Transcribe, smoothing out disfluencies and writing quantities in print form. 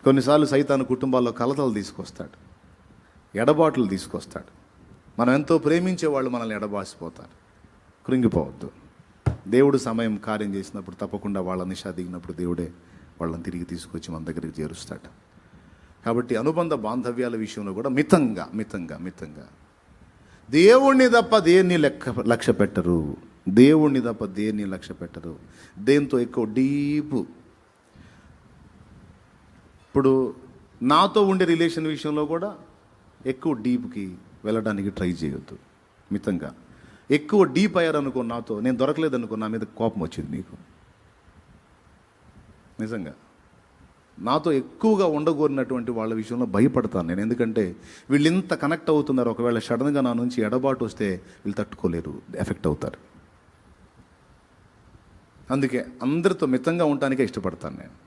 కొన్నిసార్లు సైతాను కుటుంబాల్లో కలతలు తీసుకొస్తాడు, ఎడబాట్లు తీసుకొస్తాడు. మనం ఎంతో ప్రేమించే వాళ్ళు మనల్ని ఎడబాసిపోతారు. కృంగిపోవద్దు. దేవుడు సమయం కార్యం చేసినప్పుడు తప్పకుండా వాళ్ళ నిషా దిగినప్పుడు దేవుడే వాళ్ళని తిరిగి తీసుకొచ్చి మన దగ్గరికి చేరుస్తాడు. కాబట్టి అనుబంధ బాంధవ్యాల విషయంలో కూడా మితంగా దేవుణ్ణి తప్ప దేన్ని లక్ష్య పెట్టరు. దేవుణ్ణి తప్ప దేన్ని లక్ష్య పెట్టరు. దేంతో ఎక్కువ డీపు. ఇప్పుడు నాతో ఉండే రిలేషన్ విషయంలో కూడా ఎక్కువ డీప్కి వెళ్ళడానికి ట్రై చేయొద్దు. మితంగా. ఎక్కువ డీప్ అయ్యారనుకో, నాతో నేను దొరకలేదనుకో, నా మీద కోపం వచ్చింది నీకు. నిజంగా నాతో ఎక్కువగా ఉండగోరినటువంటి వాళ్ళ విషయంలో భయపడతాను నేను. ఎందుకంటే వీళ్ళు ఇంత కనెక్ట్ అవుతున్నారు, ఒకవేళ సడన్గా నా నుంచి ఎడబాటు వస్తే వీళ్ళు తట్టుకోలేరు, ఎఫెక్ట్ అవుతారు. అందుకే అందరితో మితంగా ఉండటానికే ఇష్టపడతాను నేను.